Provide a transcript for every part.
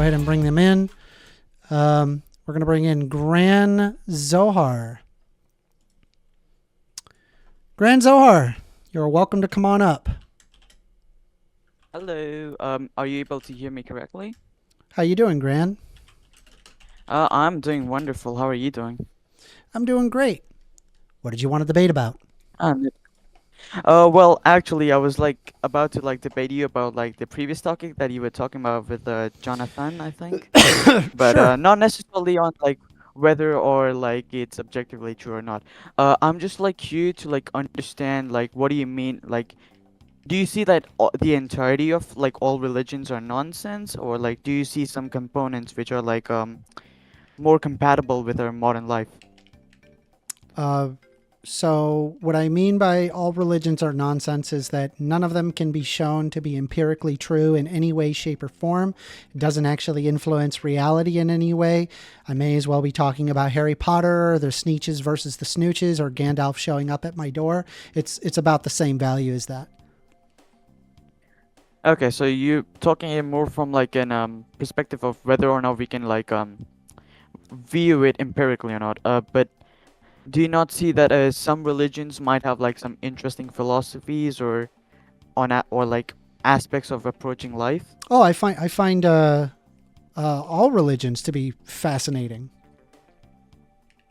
ahead and bring them in. We're going to bring in Gran Zohar. Gran Zohar, you're welcome to come on up. Hello. Are you able to hear me correctly? How you doing, Gran? I'm doing wonderful. How are you doing? I'm doing great. What did you want to debate about? Um, well, actually, I was like about to like debate you about like the previous topic that you were talking about with Jonathan, I think, but Sure. not necessarily on like whether or like it's objectively true or not. I'm just like here to like understand like what do you mean like do you see that the entirety of like all religions are nonsense, or like do you see some components which are like more compatible with our modern life? Uh, so what I mean by all religions are nonsense is that none of them can be shown to be empirically true in any way, shape, or form. It doesn't actually influence reality in any way. I may as well be talking about Harry Potter, or the Sneetches versus the Snooches, or Gandalf showing up at my door. It's about the same value as that. Okay, so you talking it more from like an perspective of whether or not we can like view it empirically or not. But do you not see that some religions might have like some interesting philosophies or or like aspects of approaching life? Oh, I find all religions to be fascinating.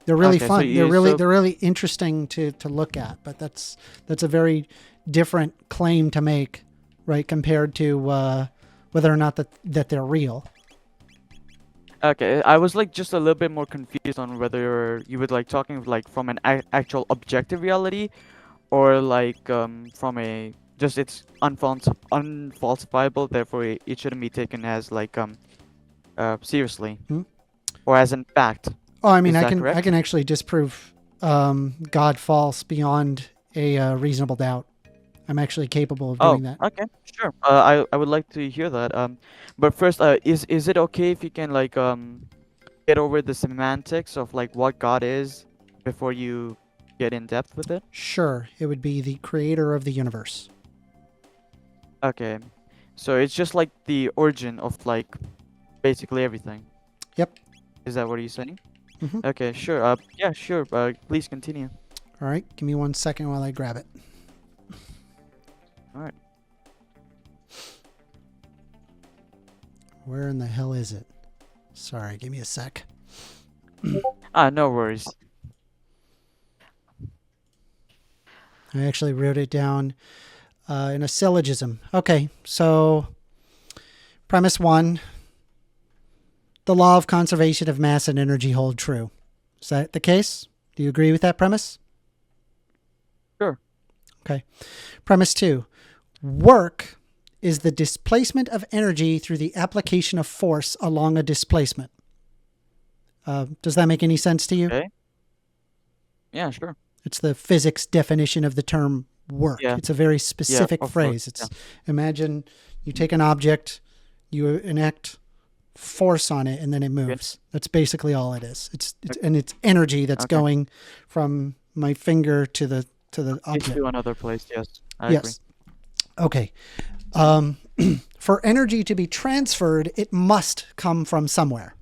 They're really Okay, so fun. you so They're really interesting to look at. But that's a very different claim to make, right? Compared to whether or not that they're real. okay, I was like just a little bit more confused on whether you would like talking like from an actual objective reality or like from a just it's unfalsifiable, therefore it shouldn't be taken as like seriously Hmm? or as in fact. Oh, I mean, Is I that can correct? actually disprove God false beyond a reasonable doubt. I'm actually capable of Oh, doing that. okay, sure. I would like to hear that. But first, is it okay if you can like get over the semantics of like what God is before you get in depth with it? Sure, it would be the creator of the universe. Okay, so it's just like the origin of like basically everything. Yep. Is that what you're saying? Hmm. Okay, sure. Yeah, sure. Please continue. All right, give me 1 second while I grab it. All right. Where in the hell is it? Sorry, give me a sec. No worries. I actually wrote it down in a syllogism. Okay, so premise one, the law of conservation of mass and energy hold true. Is that the case? Do you agree with that premise? Sure. Okay. Premise two, work is the displacement of energy through the application of force along a displacement. Does that make any sense to you? Okay. Yeah, sure. It's the physics definition of the term work. Yeah. It's a very Yeah, specific of course. phrase. Yeah. It's imagine you take an object, you enact force on it, and then it Okay. moves. That's basically all it is. It's Okay. and it's energy that's Okay. going from my finger to the object. Into another place. Yes, I agree. Yes. Okay. Um, for energy to be transferred, it must come from somewhere.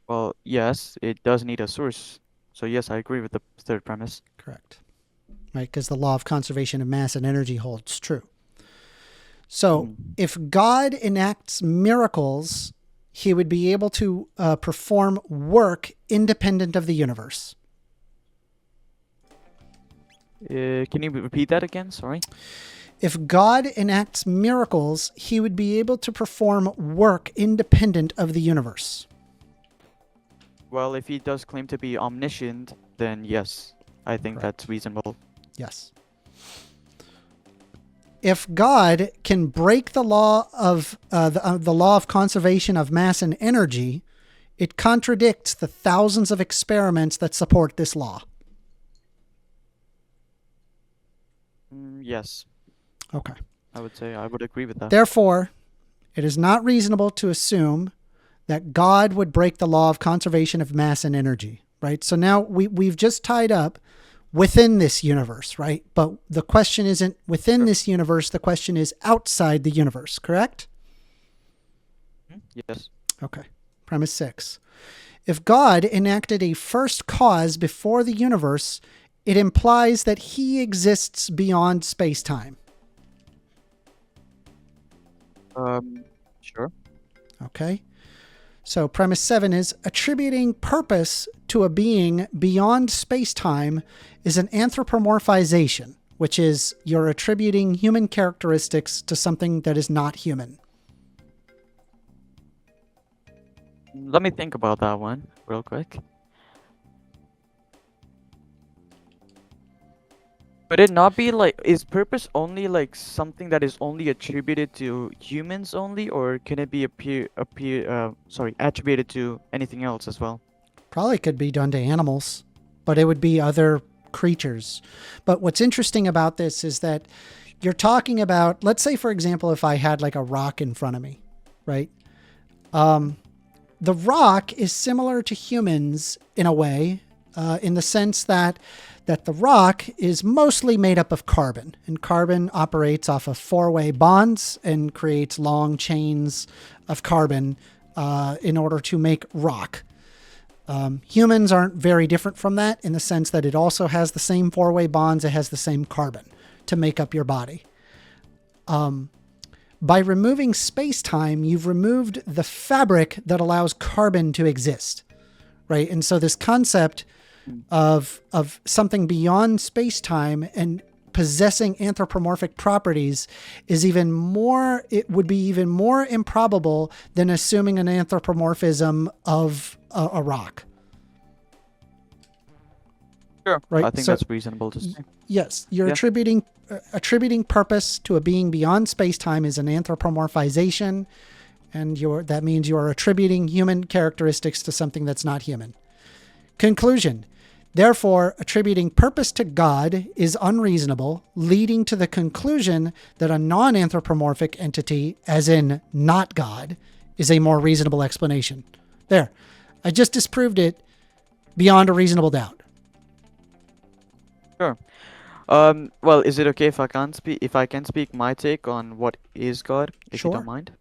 Well, yes, it does need a source. So yes, I agree with the third premise. Correct. Right? Because the law of conservation of mass and energy holds true. So Mm. if God enacts miracles, he would be able to perform work independent of the universe. Can you repeat that again? Sorry. If God enacts miracles, he would be able to perform work independent of the universe. Well, if he does claim to be omniscient, then yes, I think Correct. that's reasonable. Yes. If God can break the law of the law of conservation of mass and energy, it contradicts the thousands of experiments that support this law. Yes, Okay. I would say I would agree with that. Therefore, it is not reasonable to assume that God would break the law of conservation of mass and energy, right? So now we've just tied up within this universe, right? But the question isn't within Sure. this universe. The question is outside the universe, correct? Yes. Okay. Premise 6. If God enacted a first cause before the universe, it implies that he exists beyond space-time. Sure. Okay. So premise 7 is attributing purpose to a being beyond space-time is an anthropomorphization, which is you're attributing human characteristics to something that is not human. Let me think about that one real quick. Would it not be like, is purpose only like something that is only attributed to humans only, or can it be attributed to anything else as well? Probably could be done to animals, but it would be other creatures. But what's interesting about this is that you're talking about, let's say, for example, if I had like a rock in front of me, right? The rock is similar to humans in a way, in the sense that the rock is mostly made up of carbon, and carbon operates off of four-way bonds and creates long chains of carbon in order to make rock. Humans aren't very different from that in the sense that it also has the same four-way bonds, it has the same carbon to make up your body. By removing space-time, you've removed the fabric that allows carbon to exist, right? And so this concept of something beyond space-time and possessing anthropomorphic properties is even more, it would be even more improbable than assuming an anthropomorphism of a rock. Sure. Right? I think So- that's reasonable to say. Yes, you're Yeah. attributing purpose to a being beyond space-time is an anthropomorphization, and that means you are attributing human characteristics to something that's not human. Conclusion. Therefore, attributing purpose to God is unreasonable, leading to the conclusion that a non-anthropomorphic entity, as in not God, is a more reasonable explanation. There. I just disproved it beyond a reasonable doubt. Sure. Well, is it okay if I can speak my take on what is God, if you Sure. don't mind?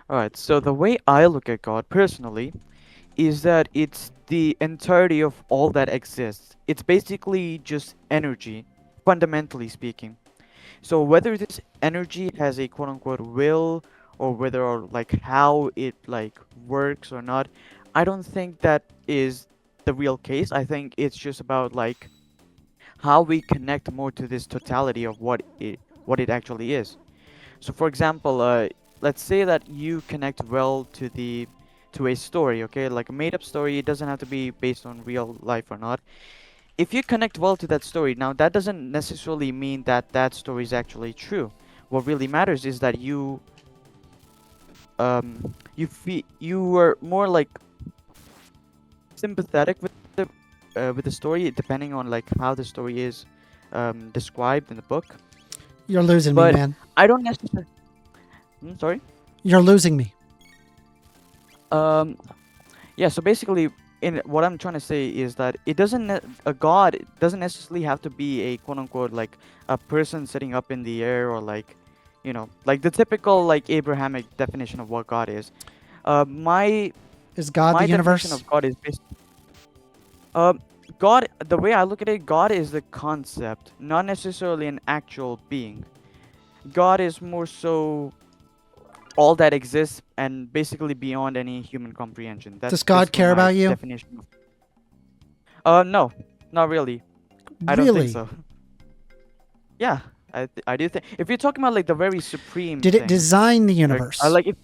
All right. So the way I look at God personally is that it's the entirety of all that exists. It's basically just energy, fundamentally speaking. So whether this energy has a quote unquote will, or whether or like how it like works or not, I don't think that is the real case. I think it's just about like how we connect more to this totality of what it actually is. So for example, let's say that you connect well to a story, okay? Like a made up story, it doesn't have to be based on real life or not. If you connect well to that story, now that doesn't necessarily mean that that story is actually true. What really matters is that you were more like sympathetic with the story, depending on like how the story is described in the book. You're losing me, But man. I don't necessarily. Sorry. You're losing me. Um, yeah. So basically, in what I'm trying to say is that a god doesn't necessarily have to be a quote unquote like a person sitting up in the air, or like, like the typical like Abrahamic definition of what God is. My Is God my the definition universe? of God is based. God, the way I look at it, God is the concept, not necessarily an actual being. God is more so all that exists and basically beyond any human comprehension. That's Does God basically care my about you? definition. No, not really. I don't think Really? so. Yeah, I do think if you're talking about like the very supreme Did it thing, design the like, universe? like if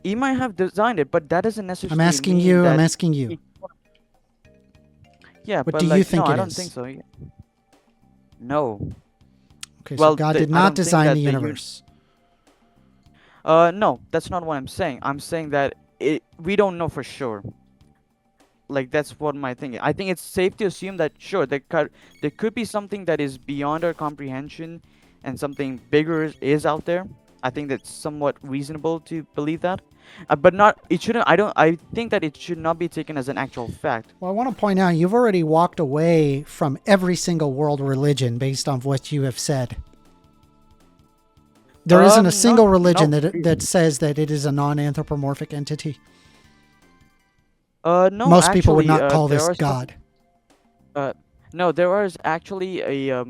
he might have designed it, but that doesn't I'm necessarily asking mean you. that I'm asking you. he- yeah, What but do you like think no, it I don't is? think so. No. Okay, so Well, God the, did I not don't think design that the the universe. No, that's not what I'm saying. I'm saying that we don't know for sure. Like that's what my thing is. I think it's safe to assume that sure there could be something that is beyond our comprehension, and something bigger is out there. I think that's somewhat reasonable to believe that, but not it shouldn't. I think that it should not be taken as an actual fact. Well, I want to point out you've already walked away from every single world religion based on what you have said. There isn't a single Not religion that really. says that it is a non-anthropomorphic entity. No, Most people would actually, not call there this are some. God. Uh, no, there's actually a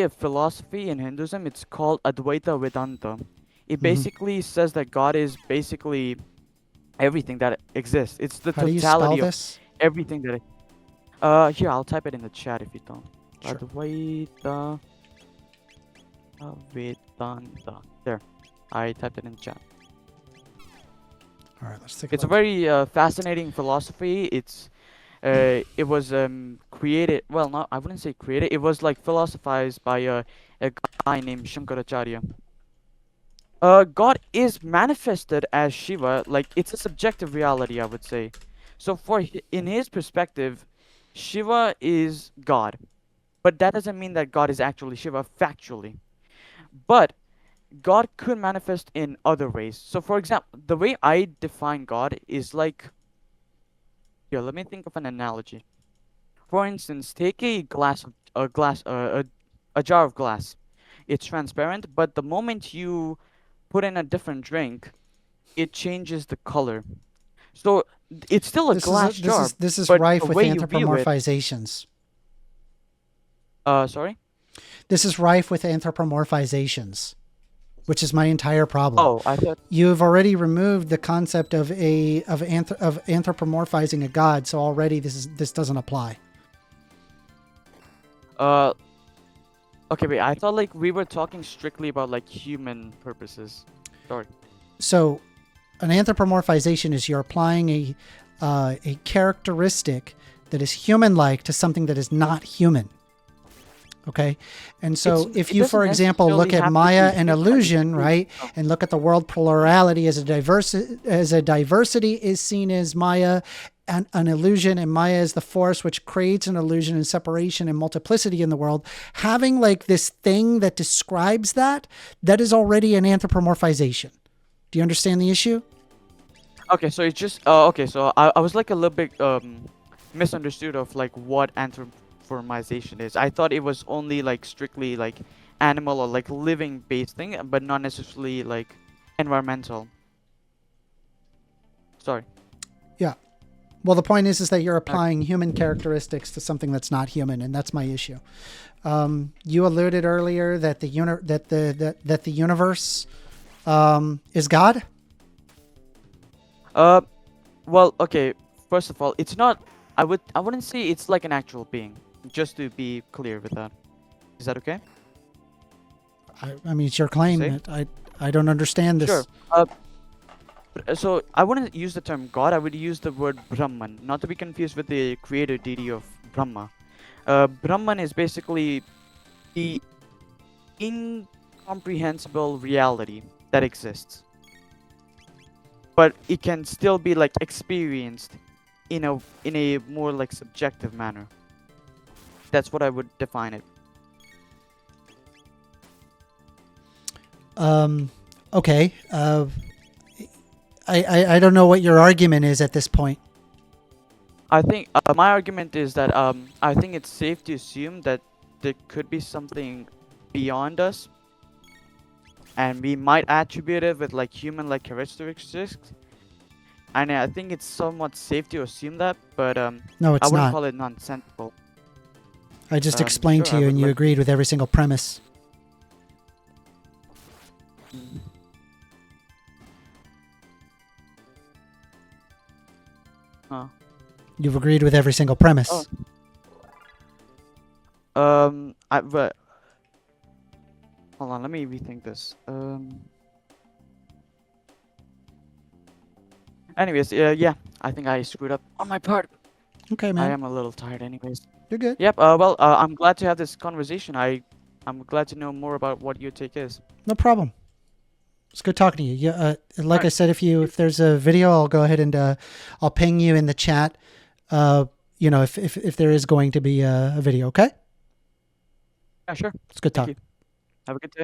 philosophy in Hinduism. It's called Advaita Vedanta. It Hmm. basically says that God is basically everything that exists. It's the How do you spell totality of this? everything that. Here I'll type it in the chat if you don't. Sure. Advaita Vedanta. There, I typed it in the chat. All right, let's take a It's a look. very fascinating philosophy. It was created. Well, not I wouldn't say created. It was like philosophized by a guy named Shankaracharya. God is manifested as Shiva. Like it's a subjective reality, I would say. So in his perspective, Shiva is God, but that doesn't mean that God is actually Shiva factually. But God could manifest in other ways. So, for example, the way I define God is like here. Let me think of an analogy. For instance, take a jar of glass. It's transparent, but the moment you put in a different drink, it changes the color. So it's still a This is glass jar, this is but the rife with way you view it. anthropomorphizations. Sorry. This is rife with anthropomorphizations, which is my entire problem. Oh, I thought. You've already removed the concept of anthropomorphizing a god, so already this doesn't apply. Uh. Okay, wait. I thought like we were talking strictly about like human purposes. Sorry. So, an anthropomorphization is you're applying a characteristic that is human-like to something that is not human. Okay, and so if It you, doesn't for example, necessarily look at have to be Maya and human. Like, it could illusion, be. right, Oh. and look at the world plurality as a diversity is seen as Maya, and an illusion, and Maya is the force which creates an illusion and separation and multiplicity in the world. Having like this thing that describes that is already an anthropomorphization. Do you understand the issue? Okay, so it's just okay. So I was like a little bit misunderstood of like what anthropomorphization is. I thought it was only like strictly like animal or like living based thing, but not necessarily like environmental. Sorry. Yeah. Well, the point is that you're Okay. applying human characteristics to something that's not human, and that's my issue. You alluded earlier that the universe is God. Uh, well, okay. First of all, it's not. I wouldn't say it's like an actual being. Just to be clear with that. Is that okay? I mean, it's your claim. Say. I don't understand Sure. this. So I wouldn't use the term God. I would use the word Brahman, not to be confused with the creator deity of Brahma. Brahman is basically the incomprehensible reality that exists, but it can still be like experienced in a more like subjective manner. That's what I would define it. Okay. I don't know what your argument is at this point. I think my argument is that I think it's safe to assume that there could be something beyond us, and we might attribute it with like human-like characteristics. And I think it's somewhat safe to assume that, but No, I it's wouldn't not. call it nonsensical. I just explained Sure, to I you, would and you like. agreed with every single premise. Mm. Huh. You've agreed with every single premise. Oh. But hold on, let me rethink this. Anyways, yeah, I think I screwed up on my part. Okay, I man. am a little tired, anyways. You're good. Yep. Well, I'm glad to have this conversation. I'm glad to know more about what your take is. No problem. It's good talking to you. Yeah, like I Alright. said, if there's a video, I'll go ahead and I'll ping you in the chat. If there is going to be a video, okay? Yeah, sure. It's good Thank talk. you. Have a good day.